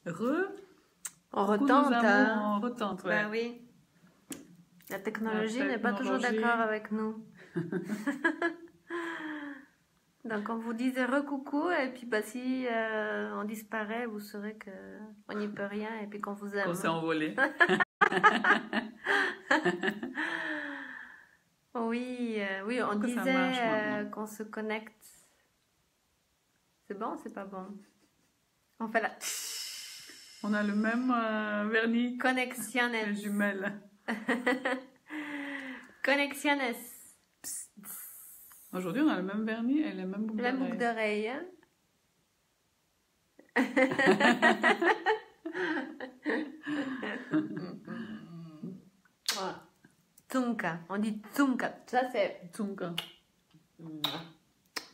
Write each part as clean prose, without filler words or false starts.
On Beaucoup nos retente, amours, hein. on retente, ouais. Bah oui. La technologie La n'est pas toujours technologie. d'accord avec nous. Donc on vous disait recoucou et puis bah si on disparaît, vous saurez que on n'y peut rien et puis qu'on vous Qu'on s'est aime. envolé. Oui, oui, on Que ça disait marche maintenant. qu'on se connecte. C'est bon, c'est pas bon. On fait la On a le même vernis, les connexiones. jumelles. Connexiones. Aujourd'hui, on a le même vernis et les mêmes boucles La boucle d'oreilles. d'oreille. Hein? Voilà. Tunka, on dit tunka. Ça c'est Tunka.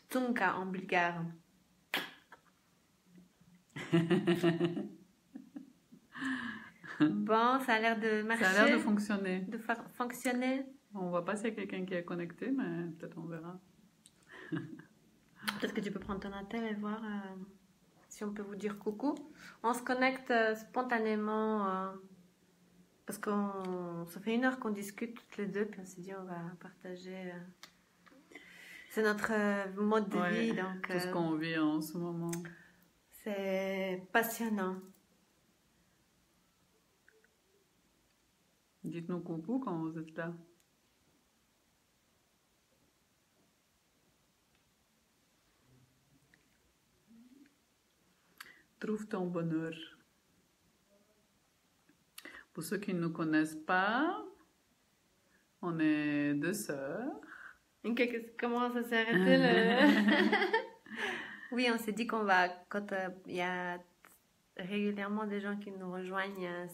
tunka en bulgare. Bon, ça a l'air de marcher. Ça a l'air de fonctionner. De fonctionner. On voit pas s'il y a quelqu'un qui est connecté, mais peut-être on verra. Peut-être que tu peux prendre ton attel et voir si on peut vous dire coucou. On se connecte spontanément parce que ça fait 1 heure qu'on discute toutes les deux, puis on s'est dit on va partager. C'est notre mode de vie, donc tout ce qu'on vit en ce moment. c'est passionnant. Dites-nous coucou quand vous êtes là. Trouve ton bonheur. Pour ceux qui ne nous connaissent pas, on est 2 sœurs. Comment ça s'est arrêté le... Oui, on s'est dit qu'on va, quand il y a régulièrement des gens qui nous rejoignent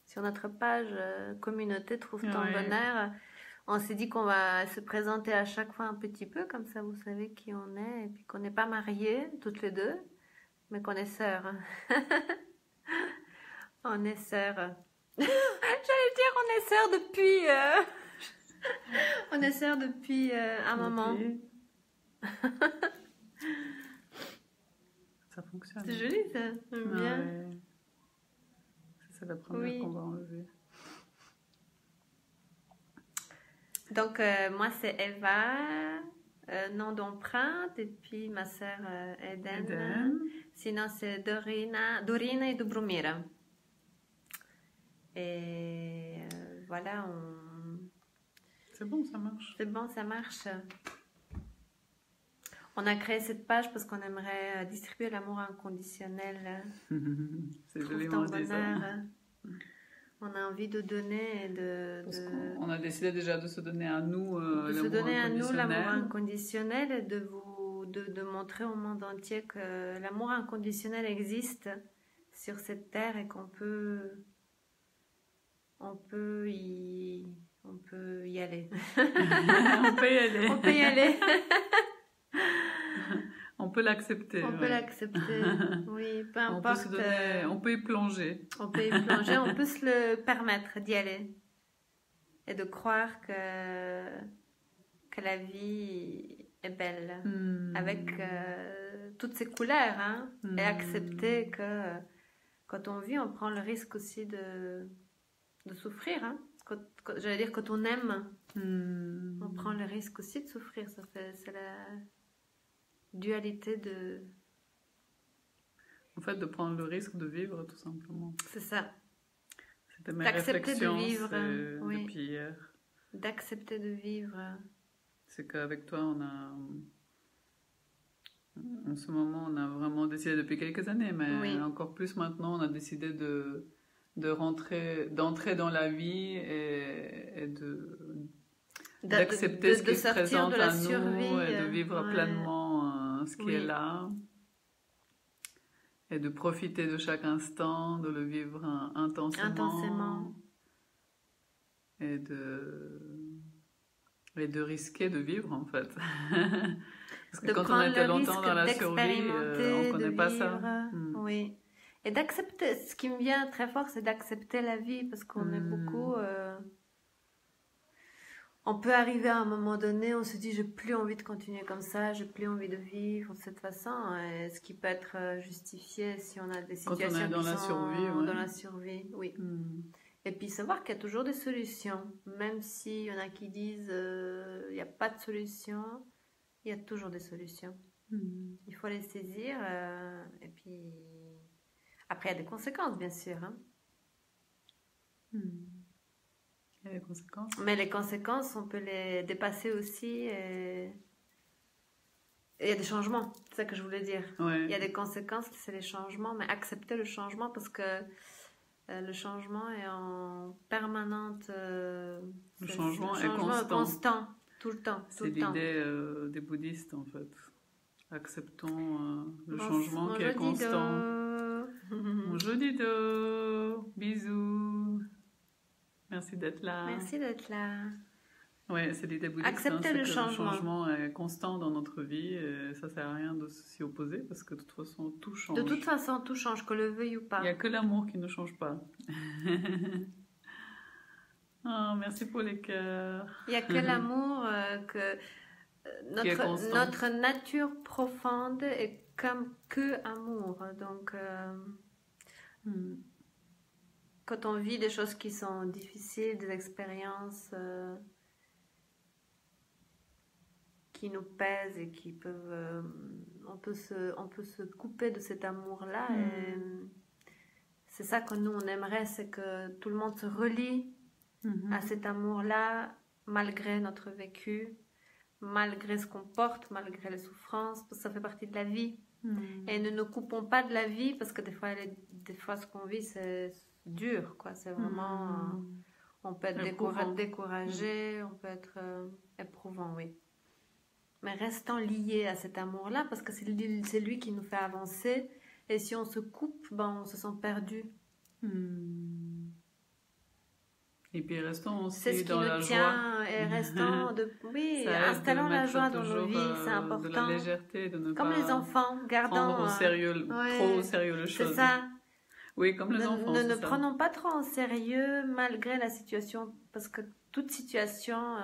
sur notre page communauté Trouve ton bonheur, on s'est dit qu'on va se présenter à chaque fois un petit peu, comme ça vous savez qui on est, et puis qu'on n'est pas mariés toutes les deux, mais qu'on est sœurs. On est sœurs. J'allais dire on est sœurs depuis... On est sœurs depuis un moment. Ça fonctionne. C'est joli ça, j'aime bien. Ouais. C'est la première qu'on va enlever. Donc moi c'est Eva, nom d'empreinte, et puis ma sœur Eden. Sinon c'est Dorina et Dobromira. Et voilà, c'est bon, ça marche. C'est bon, ça marche. On a créé cette page parce qu'on aimerait distribuer l'amour inconditionnel. C'est joliment dit ça. On a envie de donner et de... On a décidé déjà de se donner à nous l'amour inconditionnel et de montrer au monde entier que l'amour inconditionnel existe sur cette terre et qu'on peut... On peut y aller. On peut y aller. On peut y aller. On peut l'accepter. On peut l'accepter. Oui, peu importe. On peut y plonger. On peut y plonger. On peut se le permettre d'y aller. Et de croire que la vie est belle. Avec toutes ses couleurs. Hein, et accepter que quand on vit, on prend le risque aussi de souffrir, hein. J'allais dire quand on aime, on prend le risque aussi de souffrir. C'est la dualité de... En fait, de prendre le risque de vivre, tout simplement. C'est ça. C'était mes réflexions de vivre, depuis hier. D'accepter de vivre. C'est qu'avec toi, en ce moment, on a vraiment décidé depuis quelques années, mais encore plus maintenant, on a décidé d'entrer dans la vie et d'accepter ce qui se présente à nous et de vivre pleinement ce qui est là et de profiter de chaque instant, de le vivre intensément. Et de risquer de vivre en fait. Parce que quand on était longtemps dans la survie, on ne connaît pas ça. Oui. Et d'accepter, ce qui me vient très fort, c'est d'accepter la vie, parce qu'on est beaucoup... On peut arriver à un moment donné, on se dit j'ai plus envie de continuer comme ça, j'ai plus envie de vivre de cette façon, ce qui peut être justifié si on a des situations quand on est dans la survie, dans la survie, oui. Et puis savoir qu'il y a toujours des solutions, même s'il y en a qui disent il n'y a pas de solution, il y a toujours des solutions. Il faut les saisir et puis après il y a des conséquences bien sûr. Hein. Il y a des conséquences. Mais les conséquences, on peut les dépasser aussi. Et il y a des changements, c'est ça que je voulais dire. Ouais. Il y a des conséquences, c'est les changements, mais accepter le changement parce que le changement est en permanente. Le changement est constant. Tout le temps. C'est l'idée des bouddhistes en fait. Acceptons le changement qui est constant. Mon jeudi de bisous. Merci d'être là. Merci d'être là. Oui, c'est l'idée bouddhiste. Accepter le changement. Le changement est constant dans notre vie et ça sert à rien de s'y opposer parce que de toute façon, tout change. De toute façon, tout change, que le veuille ou pas. Il n'y a que l'amour qui ne change pas. Oh, merci pour les cœurs. Il n'y a que l'amour que notre nature profonde est comme que amour. Donc, quand on vit des choses qui sont difficiles, des expériences qui nous pèsent et qui peuvent... on peut se couper de cet amour-là. Et c'est ça que nous, on aimerait, c'est que tout le monde se relie à cet amour-là, malgré notre vécu, malgré ce qu'on porte, malgré les souffrances, parce que ça fait partie de la vie. Et ne nous coupons pas de la vie, parce que des fois ce qu'on vit, c'est dur, quoi. C'est vraiment... on peut être découragé, on peut être éprouvant, oui. Mais restons liés à cet amour-là, parce que c'est lui qui nous fait avancer. Et si on se coupe, on se sent perdu. Et puis restons aussi dans la joie. Et restons installons la joie dans nos vies, c'est important. De la légèreté, de ne comme pas les enfants, gardons prendre trop au sérieux les choses. C'est ça. Oui, comme les enfants. Ne prenons pas trop en sérieux malgré la situation, parce que toute situation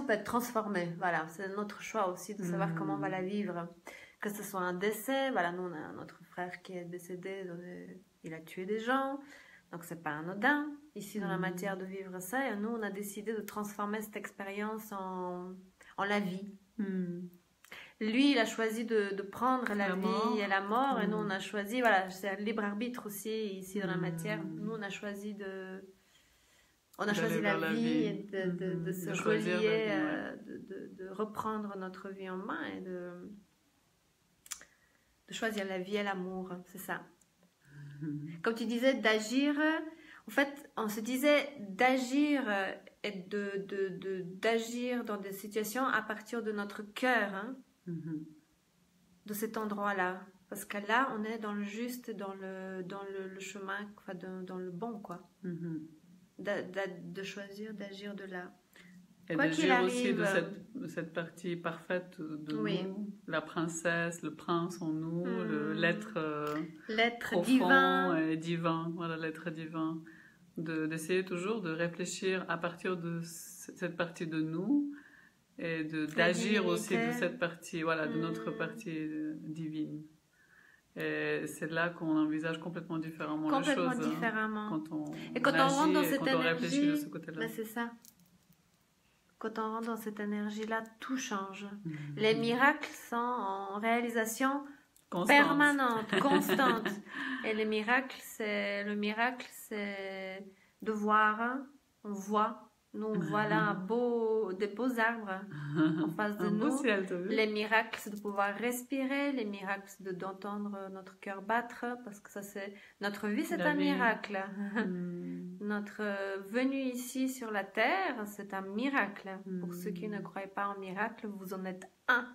peut être transformée. Voilà, c'est notre choix aussi de savoir comment on va la vivre. Que ce soit un décès, voilà, nous on a notre frère qui est décédé, il a tué des gens. Donc, c'est pas anodin, ici, dans la matière de vivre ça. Et nous, on a décidé de transformer cette expérience en la vie. Lui, il a choisi de prendre la vie et la mort. Et nous, on a choisi, voilà, c'est un libre arbitre aussi, ici, dans la matière. Nous, on a choisi la vie et de se relier, de reprendre notre vie en main et de choisir la vie et l'amour. C'est ça. Comme tu disais, d'agir, en fait, on se disait d'agir et d'agir dans des situations à partir de notre cœur, de cet endroit-là. Parce que là, on est dans le juste, dans le chemin, enfin, dans le bon, quoi. De choisir d'agir de là. Et d'agir aussi de cette partie parfaite de nous, la princesse, le prince en nous, l'être divin. Et divin, voilà, l'être divin. D'essayer toujours de réfléchir à partir de cette partie de nous et d'agir aussi de cette partie, voilà, de notre partie divine. Et c'est là qu'on envisage complètement différemment les choses. Complètement différemment. Quand on rentre dans cette énergie, on réfléchit de ce côté-là. C'est ça. Quand on rentre dans cette énergie-là, tout change. Les miracles sont en réalisation permanente, constante. Et le miracle, c'est de voir. On voit. Nous, on voit là des beaux arbres en face de nous. Ciel, les miracles, c'est de pouvoir respirer. Les miracles, c'est d'entendre notre cœur battre. Parce que ça, c'est notre vie, c'est un miracle. Notre venue ici sur la terre, c'est un miracle. Pour ceux qui ne croient pas en miracle, vous en êtes un.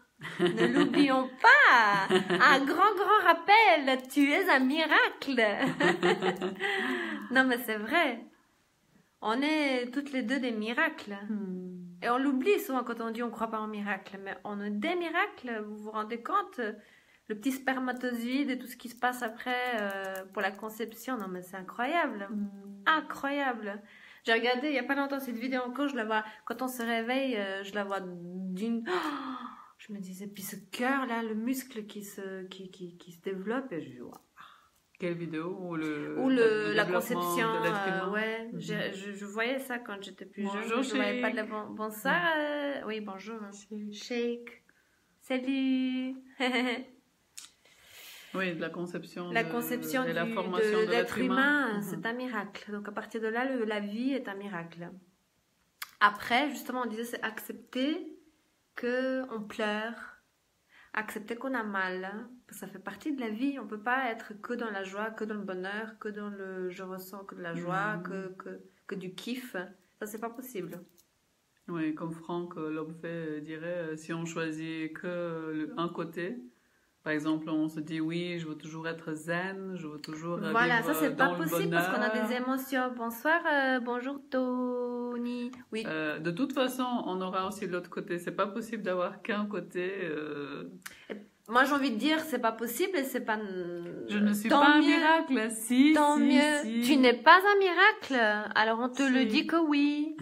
Ne l'oublions pas. Un grand rappel. Tu es un miracle. Non, mais c'est vrai. On est toutes les deux des miracles. Et on l'oublie souvent quand on dit on ne croit pas en miracle. Mais on est des miracles. Vous vous rendez compte? Le petit spermatozoïde et tout ce qui se passe après pour la conception. Non, mais c'est incroyable. Incroyable. J'ai regardé il n'y a pas longtemps cette vidéo encore, je la vois, quand on se réveille, je la vois d'une... je me disais, puis ce cœur là, le muscle qui se développe, et je dis, wow. Quelle vidéo? Ou la conception de l'être humain. ouais, je voyais ça quand j'étais plus jeune. Bonjour, Je voyais pas de la bonsoir. Oui, bonjour. Shake. Salut. Oui, de la conception. La conception et la formation de l'être humain. C'est un miracle. Donc à partir de là, la vie est un miracle. Après, justement, on disait c'est accepter qu'on pleure. Accepter qu'on a mal, ça fait partie de la vie. On peut pas être que dans la joie, que dans le bonheur, que dans le je ressens que de la joie, que du kiff. Ça, c'est pas possible. Oui, comme Franck Lobfait dirait, si on choisit que un côté, par exemple, on se dit oui, je veux toujours être zen, je veux toujours voilà, vivre ça c'est pas dans le possible bonheur. parce qu'on a des émotions. Bonsoir, bonjour Tony. Oui. De toute façon, on aura aussi l'autre côté. C'est pas possible d'avoir qu'un côté. Moi, j'ai envie de dire, c'est pas possible et c'est pas. Je ne suis pas un miracle. Si, tant si, mieux. si. Tu n'es pas un miracle. Alors on te le dit que oui.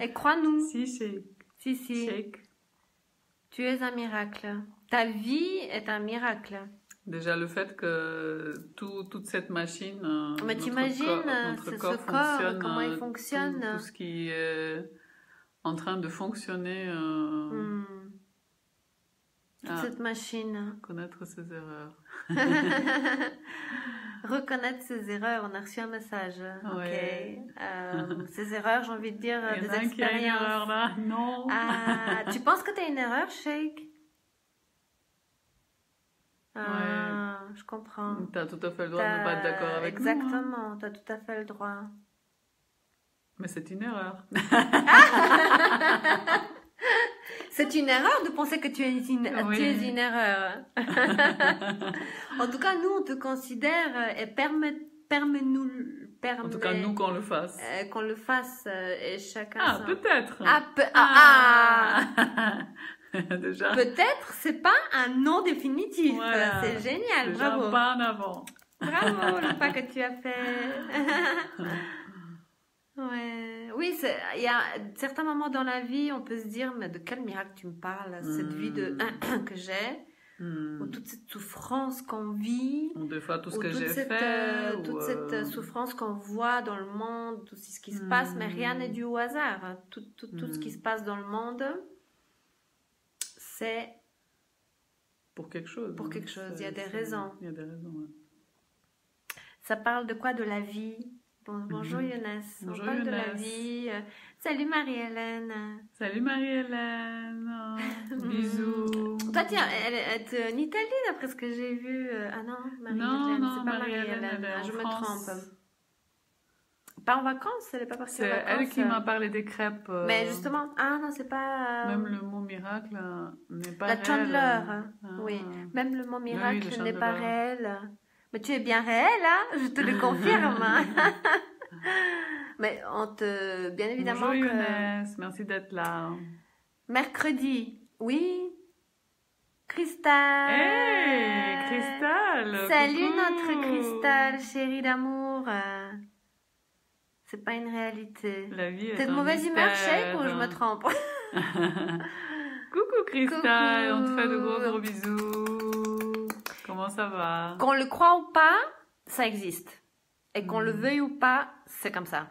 Et crois-nous. Si, shake. Si, si. Shake. Tu es un miracle. Ta vie est un miracle. Déjà, le fait que toute cette machine, mais t'imagines, notre corps fonctionne, comment il fonctionne. Tout ce qui est en train de fonctionner. Cette machine. Connaître ses erreurs. Reconnaître ses erreurs, on a reçu un message. Ouais. Ok. Ses erreurs, j'ai envie de dire des expériences. Il y a une erreur là, non. Tu penses que tu as une erreur, Shake? Ouais. Je comprends. Tu as tout à fait le droit de ne pas être d'accord avec exactement, nous. Exactement, tu as tout à fait le droit. Mais c'est une erreur. C'est une erreur de penser que tu es une erreur. En tout cas, nous, on te considère et permets-nous... En tout cas, nous, qu'on le fasse. Qu'on le fasse et chacun... Ah, peut-être. Déjà. Peut-être, c'est pas un non définitif. Voilà. C'est génial, déjà bravo. Pas en avant. Bravo, le pas que tu as fait. Ouais. Oui, il y a certains moments dans la vie, on peut se dire, mais de quel miracle tu me parles, cette vie que j'ai, ou toute cette souffrance qu'on vit, ou des fois tout ce que j'ai fait, toute cette souffrance qu'on voit dans le monde, tout ce qui se passe, mais rien n'est dû au hasard. Tout ce qui se passe dans le monde, c'est pour quelque chose. Pour quelque chose, il y a des raisons. Il y a des raisons, ouais. Ça parle de quoi? De la vie. Bonjour Younes. Bonjour, on parle Younes. de la vie. Salut Marie-Hélène. Salut Marie-Hélène. Bisous. Toi, tiens, elle est en Italie d'après ce que j'ai vu. Ah non, Marie-Hélène, c'est pas Marie-Hélène. Je me trompe. Pas en vacances, elle est pas partie en vacances. C'est elle qui m'a parlé des crêpes. Mais justement, non, c'est pas... Même le mot miracle n'est pas réel. La Chandler, oui. Même le mot miracle n'est pas réel. Mais tu es bien réel, hein? Je te le confirme. Mais bien évidemment. Bonjour Younes, merci d'être là. Mercredi, oui. Cristal. Hey, Cristal. Salut coucou. notre Cristal, chérie d'amour. C'est pas une réalité. La vie est T'es de un mauvaise humeur, mystère. Shake, ou je me trompe? Coucou Cristal, Coucou. on te fait de gros bisous. Comment ça va? Qu'on le croit ou pas, ça existe. Et qu'on le veuille ou pas, c'est comme ça.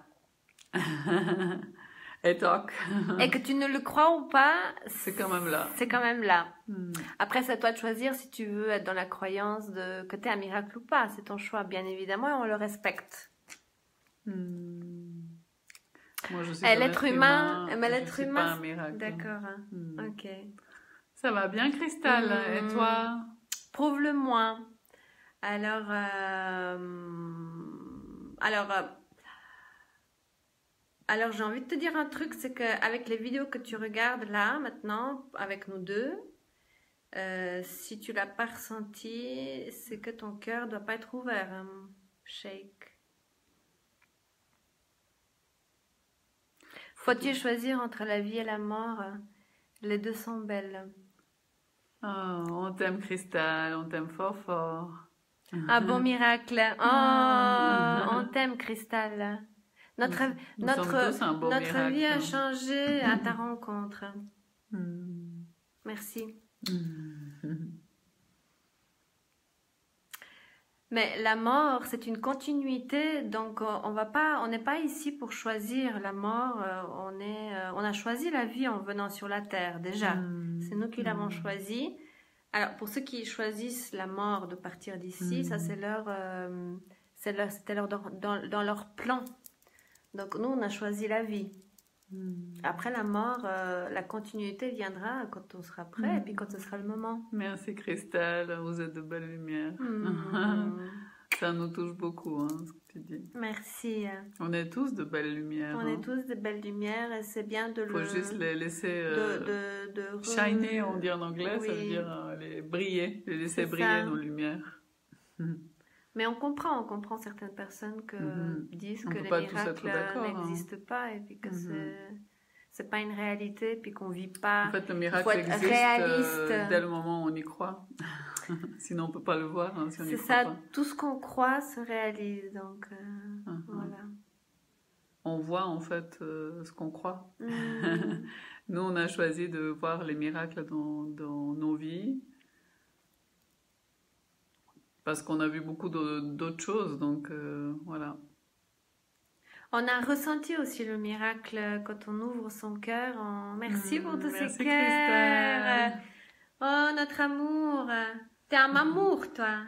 Et toc. Et que tu ne le crois ou pas, c'est quand même là. C'est quand même là. Après, c'est à toi de choisir si tu veux être dans la croyance que tu es un miracle ou pas. C'est ton choix, bien évidemment, et on le respecte. Moi, je suis l'être humain, mais l'être humain, pas un miracle. D'accord. Ok. Ça va bien, Cristal. Et toi? Prouve-le-moi. Alors, j'ai envie de te dire un truc, c'est qu'avec les vidéos que tu regardes là, maintenant, avec nous deux, si tu l'as pas ressenti, c'est que ton cœur doit pas être ouvert. Shake. Faut-il choisir entre la vie et la mort? Les deux sont belles. Oh, on t'aime, Cristal, on t'aime fort, fort. Un bon miracle. Oh, on t'aime, Cristal. Notre vie a changé à ta rencontre. Merci. Mais la mort, c'est une continuité, donc on n'est pas ici pour choisir la mort. On a choisi la vie en venant sur la terre déjà. C'est nous qui l'avons choisi. Alors pour ceux qui choisissent la mort de partir d'ici, ça c'était dans leur plan. Donc nous on a choisi la vie. Après la mort, la continuité viendra quand on sera prêt et puis quand ce sera le moment. Merci Christelle, vous êtes de belle lumière. Ça nous touche beaucoup, hein, ce que tu dis. Merci. On est tous de belles lumières. On est tous de belles lumières et c'est bien de faut juste les laisser shiner, on dit en anglais, ça veut dire briller, les laisser briller nos lumières. Mais on comprend certaines personnes disent que les miracles n'existent pas et puis que c'est pas une réalité puis qu'on vit pas. En fait, le miracle existe dès le moment où on y croit. Sinon, on peut pas le voir. Hein, si c'est ça, pas. Tout ce qu'on croit se réalise. Donc, voilà. On voit en fait ce qu'on croit. Nous, on a choisi de voir les miracles dans nos vies. Parce qu'on a vu beaucoup d'autres choses, donc voilà. On a ressenti aussi le miracle quand on ouvre son cœur. Merci pour tous ces cœurs. Oh, notre amour. T'es un amour, toi.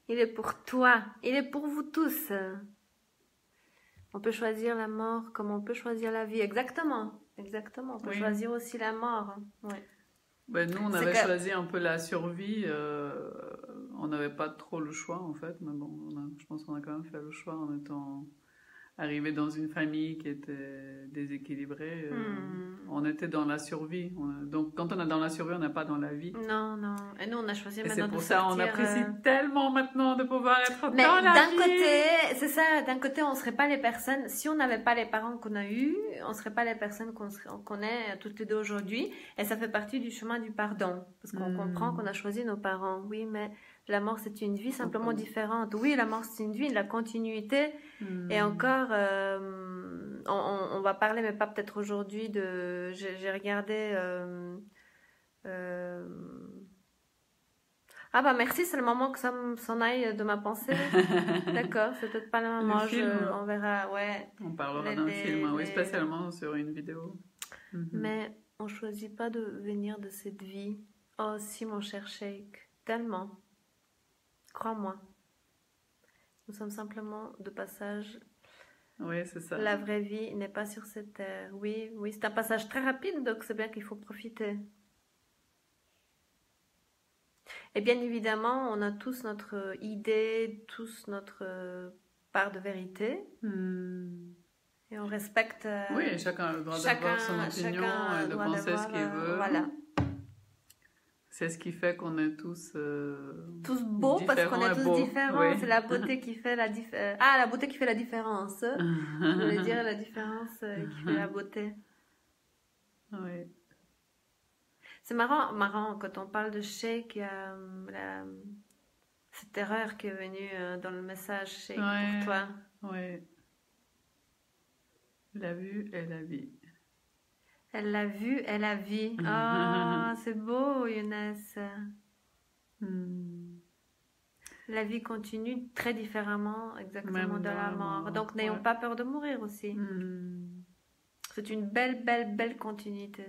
Il est pour toi. Il est pour vous tous. On peut choisir la mort comme on peut choisir la vie. Exactement. On peut choisir aussi la mort. Ouais. Ben, nous, on avait choisi un peu la survie. On n'avait pas trop le choix, en fait. Mais bon, je pense qu'on a quand même fait le choix en étant arrivé dans une famille qui était déséquilibrée. On était dans la survie. Donc, quand on est dans la survie, on n'est pas dans la vie. Non. Et nous, on a choisi maintenant de sortir. C'est pour ça on apprécie tellement maintenant de pouvoir être dans la vie. Mais d'un côté, c'est ça. D'un côté, on ne serait pas les personnes... Si on n'avait pas les parents qu'on a eus, on ne serait pas les personnes qu'on est toutes les deux aujourd'hui. Et ça fait partie du chemin du pardon. Parce qu'on comprend qu'on a choisi nos parents. Oui, mais... La mort, c'est une vie simplement différente. Oui, la mort, c'est une vie, la continuité. Et encore, on va parler, mais pas peut-être aujourd'hui, j'ai regardé... Ah bah merci, c'est le moment que ça s'en aille de ma pensée. D'accord, c'est peut-être pas le moment, on verra, ouais. On parlera d'un film, oui, spécialement sur une vidéo. Mais on choisit pas de venir de cette vie. Oh si, mon cher Sheikh, tellement. Crois-moi. Nous sommes simplement de passage. Oui, c'est ça. La vraie vie n'est pas sur cette terre. Oui, c'est un passage très rapide, donc c'est bien qu'il faut profiter. Et bien évidemment, on a tous notre idée, tous notre part de vérité. Et on respecte... oui, chacun a le droit d'avoir son opinion et de penser ce qu'il veut. Voilà. C'est ce qui fait qu'on est tous beaux parce qu'on est tous différents. Oui. C'est la beauté qui fait la différence. Ah, la beauté qui fait la différence. Je voulais dire la différence qui fait la beauté. Oui. C'est marrant quand on parle de Sheikh, il y a cette erreur qui est venue dans le message Sheikh pour toi. Oui. La vue et la vie. Elle l'a vu, elle a vu. Ah, c'est beau, Younes. La vie continue très différemment, exactement, même de la mort. Donc, n'ayons pas peur de mourir aussi. C'est une belle continuité.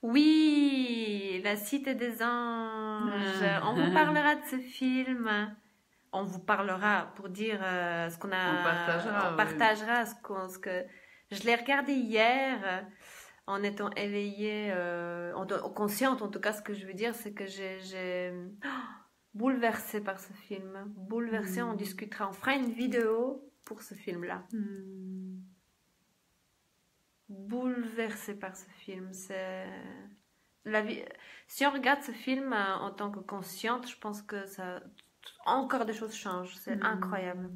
Oui, La Cité des Anges. On vous parlera de ce film. On vous parlera pour dire ce qu'on a. On partagera ce que. Je l'ai regardé hier en étant éveillée, consciente en tout cas. Ce que je veux dire, c'est que j'ai bouleversée par ce film. Bouleversée, on discutera, on fera une vidéo pour ce film-là. Bouleversée par ce film, c'est la vie. Si on regarde ce film en tant que consciente, je pense que ça. Encore des choses changent, c'est incroyable.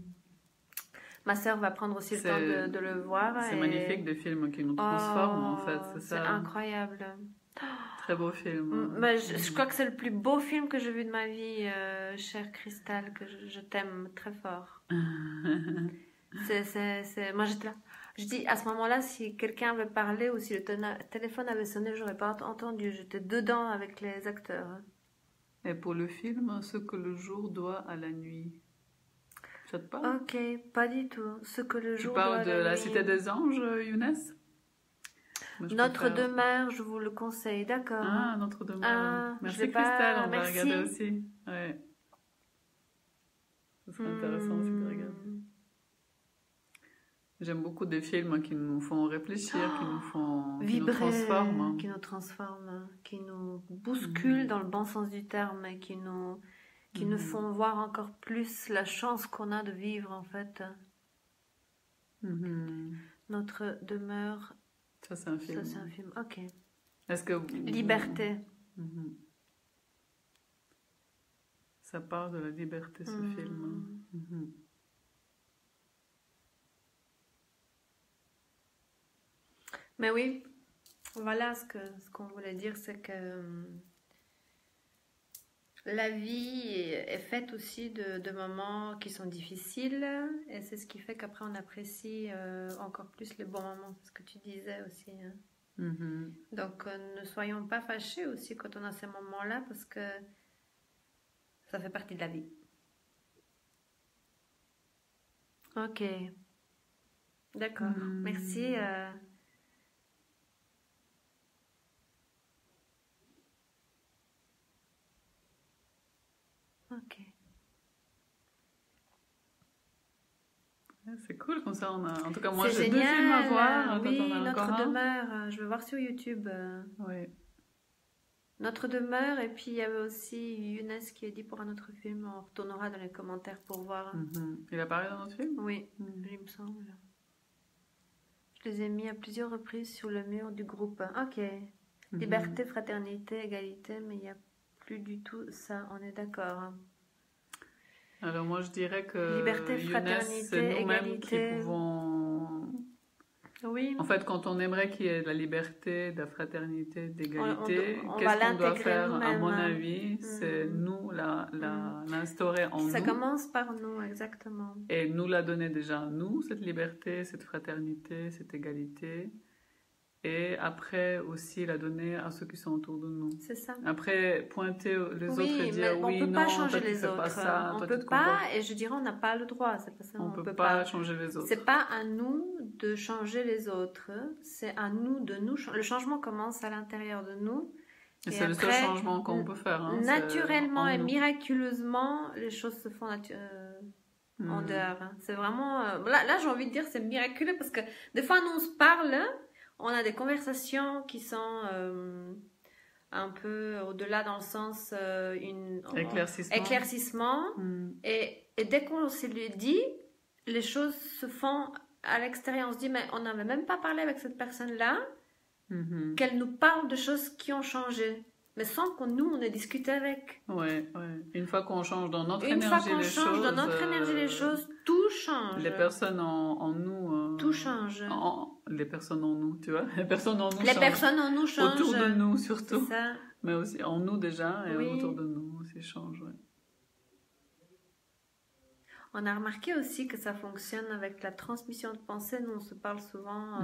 Ma sœur va prendre aussi le temps de le voir. C'est magnifique des films qui nous transforment en fait, c'est ça. C'est incroyable. Très beau film. Mais je crois que c'est le plus beau film que j'ai vu de ma vie, chère Cristal, que je t'aime très fort. Moi, j'étais là. Je dis, à ce moment-là, si quelqu'un avait parlé ou si le téléphone avait sonné, j'aurais pas entendu. J'étais dedans avec les acteurs. Et pour le film, ce que le jour doit à la nuit. Ça te parle? Ok, pas du tout. Ce que le jour doit à la nuit. Tu parles de La nuit. Cité des Anges, Younes? Notre demeure, je vous le conseille, d'accord. Ah, Notre demeure. Merci Cristal, on va regarder aussi. Ouais. Ce serait intéressant aussi de regarder. J'aime beaucoup des films qui nous font réfléchir, qui nous font vibrer, qui nous transforment, qui nous bousculent dans le bon sens du terme et qui nous font voir encore plus la chance qu'on a de vivre en fait. Notre demeure. Ça c'est un film. Ça c'est un film. Ok. Est-ce que Liberté. Ça parle de la liberté ce film. Mais oui, voilà ce qu'on voulait dire, c'est que la vie est faite aussi de moments qui sont difficiles et c'est ce qui fait qu'après on apprécie encore plus les bons moments, ce que tu disais aussi. Hein. Donc ne soyons pas fâchés aussi quand on a ces moments-là parce que ça fait partie de la vie. Ok. D'accord. Merci. Ok. C'est cool comme ça. En tout cas, moi j'ai 2 films à voir. Oui, quand on a Notre demeure. Je vais voir sur YouTube. Oui. Notre demeure. Et puis il y avait aussi Younes qui a dit pour un autre film. On retournera dans les commentaires pour voir. Il a parlé dans notre film? Oui, il me semble. Je les ai mis à plusieurs reprises sur le mur du groupe. Ok. Liberté, fraternité, égalité, mais il n'y a plus du tout ça, on est d'accord. Alors moi je dirais que liberté, fraternité, c'est nous-mêmes égalité. Qui pouvons... Oui. En fait, quand on aimerait qu'il y ait de la liberté, de la fraternité, d'égalité, qu'est-ce qu'on doit faire? À mon avis, c'est nous l'instaurer en nous. Ça commence par nous, exactement. Et nous la donner déjà à nous, cette liberté, cette fraternité, cette égalité. Et après aussi la donner à ceux qui sont autour de nous. C'est ça. Après pointer les autres et dire mais oui, on peut non, pas changer toi, les autres. Pas ça, on toi, peut pas, et je dirais on n'a pas le droit. C'est pas ça. On peut pas changer les autres. C'est pas à nous de changer les autres. C'est à nous de nous. Le changement commence à l'intérieur de nous. Et c'est le seul changement qu'on peut faire. Hein, naturellement et miraculeusement, les choses se font en dehors. Hein. C'est vraiment. Là, j'ai envie de dire c'est miraculeux parce que des fois, nous on se parle. On a des conversations qui sont un peu au-delà dans le sens éclaircissement. Et dès qu'on se le dit, les choses se font à l'extérieur. On se dit, mais on n'avait même pas parlé avec cette personne-là, qu'elle nous parle de choses qui ont changé. Mais sans qu'on on ait discuté avec. Ouais. Une fois qu'on change dans notre énergie les choses, tout change. Les personnes en nous. Tout change. Les personnes en nous, tu vois. Les personnes en nous changent. Les personnes en nous changent. Autour de nous surtout. C'est ça. Mais aussi en nous déjà et autour de nous aussi changent. Ouais. On a remarqué aussi que ça fonctionne avec la transmission de pensée. Nous, on se parle souvent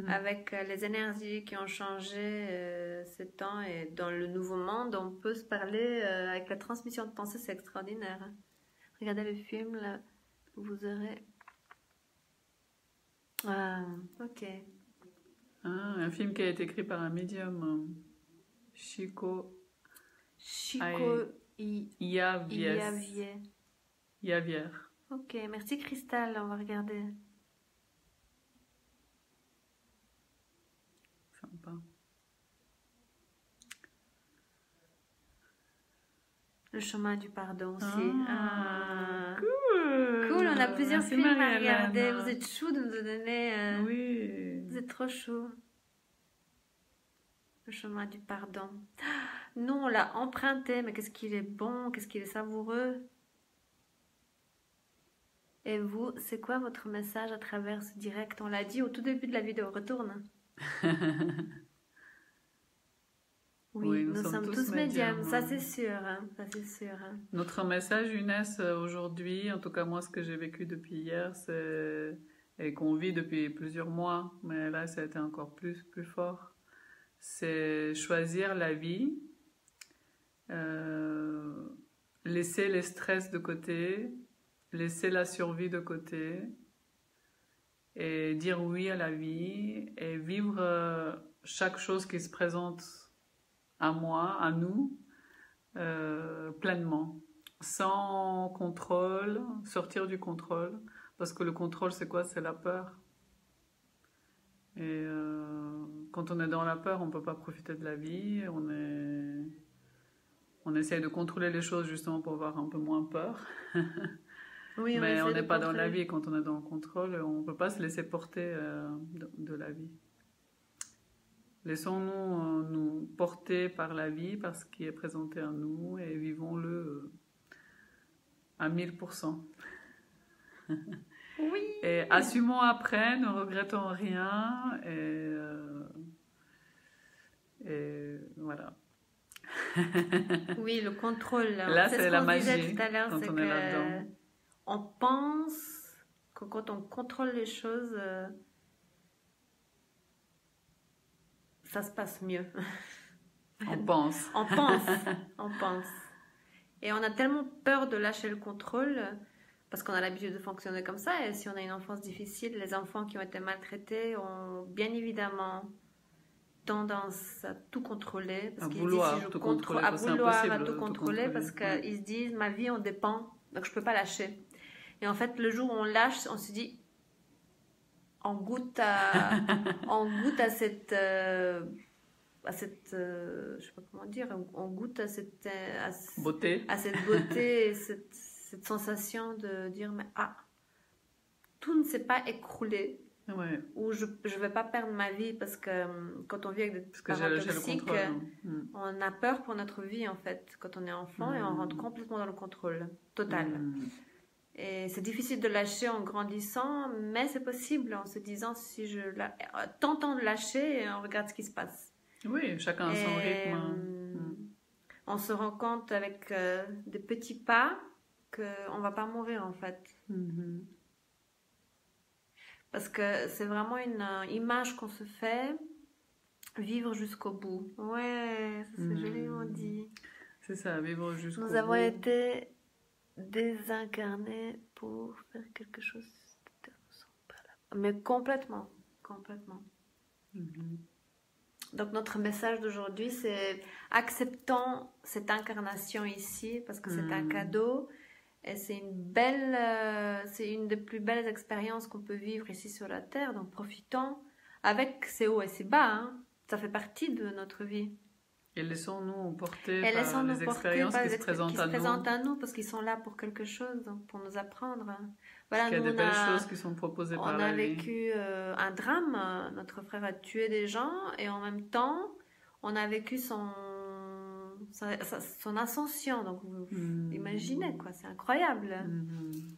avec les énergies qui ont changé ces temps. Et dans le nouveau monde, on peut se parler avec la transmission de pensée. C'est extraordinaire. Hein. Regardez le film, là, vous aurez... Ah, ok. Un film qui a été écrit par un médium. Chico Javier. Ok, merci Cristal, on va regarder. Sympa. Le chemin du pardon aussi. Cool, on a plusieurs films à regarder. Vous êtes chou de nous donner. Oui. Vous êtes trop chou. Le chemin du pardon. Nous, on l'a emprunté, mais qu'est-ce qu'il est bon, qu'est-ce qu'il est savoureux. Et vous, c'est quoi votre message à travers ce direct? On l'a dit au tout début de la vidéo, retourne. Oui, nous sommes tous médiums, ça c'est sûr. Hein, ça c'est sûr. Hein. Notre message, Inès, aujourd'hui, en tout cas moi, ce que j'ai vécu depuis hier, c'est et qu'on vit depuis plusieurs mois, mais là, ça a été encore plus fort. C'est choisir la vie, laisser les stress de côté, laisser la survie de côté, et dire oui à la vie, et vivre chaque chose qui se présente à moi, à nous, pleinement, sans contrôle, sortir du contrôle, parce que le contrôle, c'est quoi? C'est la peur. Et quand on est dans la peur, on ne peut pas profiter de la vie, on essaye de contrôler les choses justement pour avoir un peu moins peur. Oui, mais on n'est pas dans la vie. Quand on est dans le contrôle, on ne peut pas se laisser porter de la vie. Laissons-nous nous porter par la vie, par ce qui est présenté à nous, et vivons-le à 1000%. Oui. Et assumons après, ne regrettons rien, et voilà. Oui, le contrôle. Là, c'est la magie tout à l'heure, quand c'est on est là-dedans. On pense que quand on contrôle les choses, ça se passe mieux. On pense. On pense. On pense. Et on a tellement peur de lâcher le contrôle parce qu'on a l'habitude de fonctionner comme ça. Et si on a une enfance difficile, les enfants qui ont été maltraités ont bien évidemment tendance à tout contrôler. Parce qu'ils disent, si je contrôle, à vouloir à tout contrôler parce qu'ils se disent, ma vie en dépend, donc je ne peux pas lâcher. Et en fait, le jour où on lâche, on se dit, on goûte à cette, je sais pas comment dire, on goûte à cette beauté, et cette sensation de dire, mais tout ne s'est pas écroulé. Ouais. Ou je ne vais pas perdre ma vie parce que quand on vit avec des parents toxiques, on a peur pour notre vie en fait quand on est enfant et on rentre complètement dans le contrôle total. Et c'est difficile de lâcher en grandissant, mais c'est possible en se disant si je tentant de lâcher et on regarde ce qui se passe. Oui, chacun a son rythme. On se rend compte avec des petits pas qu'on ne va pas mourir en fait. Parce que c'est vraiment une image qu'on se fait, vivre jusqu'au bout. Ouais, c'est joliment dit. C'est ça, vivre jusqu'au bout. Nous avons été désincarnés pour faire quelque chose de mais complètement. Donc notre message d'aujourd'hui, c'est acceptons cette incarnation ici parce que c'est un cadeau. Et c'est une des plus belles expériences qu'on peut vivre ici sur la Terre. Donc profitons avec ses hauts et ses bas. Hein. Ça fait partie de notre vie. Et laissons-nous porter par les expériences qui se présentent à nous parce qu'ils sont là pour quelque chose, pour nous apprendre. Voilà, il y a des belles choses qui sont proposées par la vie. On a vécu un drame. Notre frère a tué des gens et en même temps, on a vécu son ascension. Donc, vous imaginez, quoi, c'est incroyable.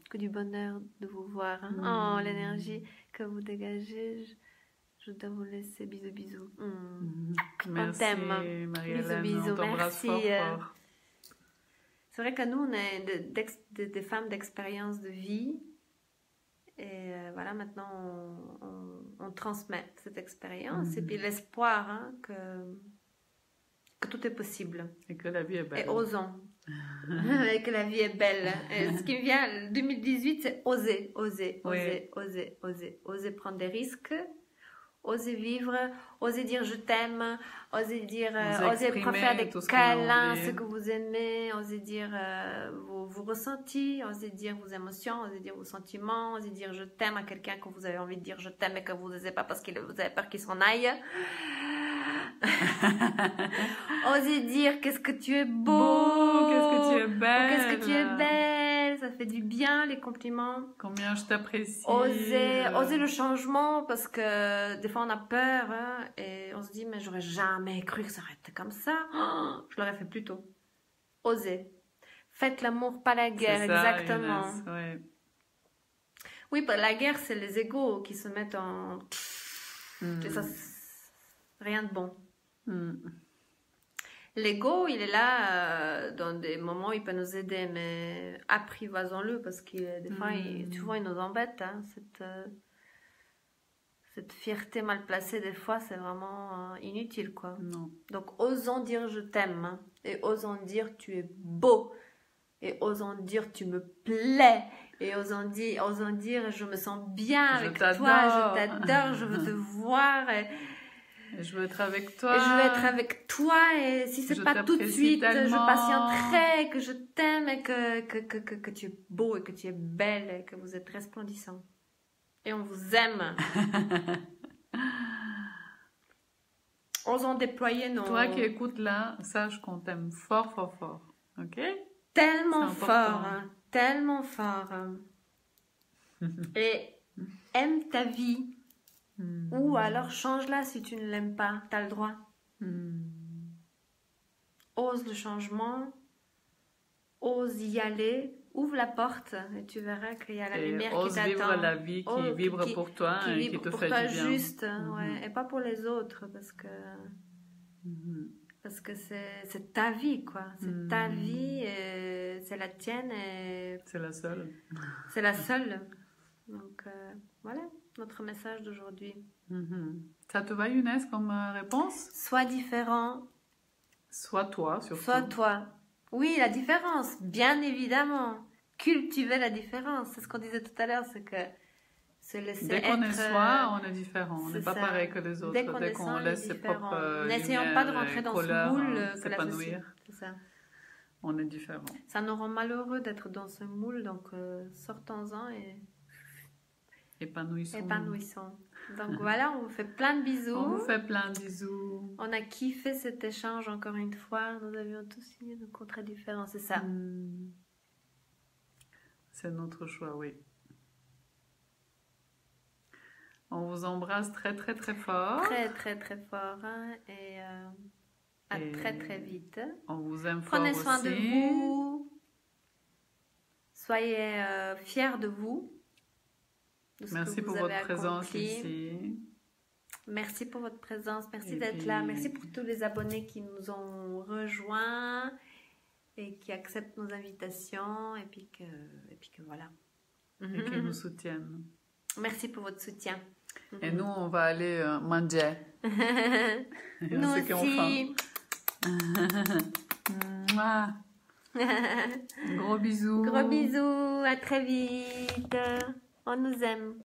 Que du bonheur de vous voir. Hein. Oh, l'énergie que vous dégagez. Je dois vous laisser. Bisous. Merci, on t'aime. Bisous. On t'embrasse Merci. Fort. C'est vrai que nous, on est des femmes d'expérience de vie. Et voilà, maintenant, on transmet cette expérience. Et puis l'espoir que tout est possible. Et que la vie est belle. Et osons. Et que la vie est belle. Et ce qui me vient, 2018, c'est oser prendre des risques, oser vivre, oser dire je t'aime, oser faire des câlins, ce que vous aimez, oser dire vos ressentis, oser dire vos émotions, oser dire vos sentiments, oser dire je t'aime à quelqu'un que vous avez envie de dire je t'aime et que vous n'osez pas parce que vous avez peur qu'il s'en aille. Oser dire qu'est-ce que tu es beau, qu'est-ce que tu es belle, qu'est-ce que tu es belle, ça fait du bien les compliments. Combien je t'apprécie. Oser le changement parce que des fois on a peur et on se dit mais j'aurais jamais cru que ça aurait été comme ça. Je l'aurais fait plus tôt. Oser. Faites l'amour, pas la guerre, exactement. Ouais. Oui, la guerre c'est les égos qui se mettent en. Et ça, rien de bon. L'ego, il est là dans des moments où il peut nous aider, mais apprivoisons-le parce que des fois, souvent, il nous embête. Hein, cette fierté mal placée, des fois, c'est vraiment inutile, quoi. Non. Donc, osons dire je t'aime, hein, et osons dire tu es beau, et osons dire tu me plais, et osons dire je me sens bien avec toi, je t'adore, je veux te voir. Et je veux être avec toi. Et je veux être avec toi, et si c'est pas tout de suite, je patienterai, que je t'aime, et que tu es beau, et que tu es belle, et que vous êtes resplendissant. Et on vous aime. Osons déployer nos... Toi qui écoutes là, sache qu'on t'aime fort, fort, fort. Ok? Tellement fort, hein, tellement fort. Et aime ta vie. Ou alors change-la si tu ne l'aimes pas. T'as le droit. Ose le changement. Ose y aller. Ouvre la porte et tu verras qu'il y a la lumière qui t'attend. Ose vivre la vie qui vibre pour toi et qui te fait du bien. Juste, ouais, et pas pour les autres, parce que c'est ta vie, quoi. C'est ta vie, et c'est la tienne, et c'est la seule. C'est la seule. Donc voilà notre message d'aujourd'hui. Ça te va, Younes, comme réponse? Sois différent. Sois toi, surtout. Sois toi. Oui, la différence, bien évidemment. Cultiver la différence. C'est ce qu'on disait tout à l'heure, c'est que se laisser Dès qu'on est soi, on est différent. On n'est pas pareil que les autres. Dès qu'on laisse ses propres n'essayons pas de rentrer dans ce moule que la société. C'est ça. On est différent. Ça nous rend malheureux d'être dans ce moule, donc sortons-en et épanouissons. Donc voilà, on vous fait plein de bisous. On vous fait plein de bisous. On a kiffé cet échange encore une fois. Nous avions tous signé nos contrats différents, c'est ça. C'est notre choix, oui. On vous embrasse très, très, très fort. Très, très, très fort. Hein, et à très, très vite. On vous aime fort aussi. Prenez soin de vous. Soyez fiers de vous. Merci pour votre présence ici. Merci pour votre présence. Merci d'être là. Merci pour tous les abonnés qui nous ont rejoints et qui acceptent nos invitations. Et puis que voilà. Et qui nous soutiennent. Merci pour votre soutien. Et nous, on va aller manger. Nous aussi. Gros bisous. Gros bisous. À très vite. On nous aime.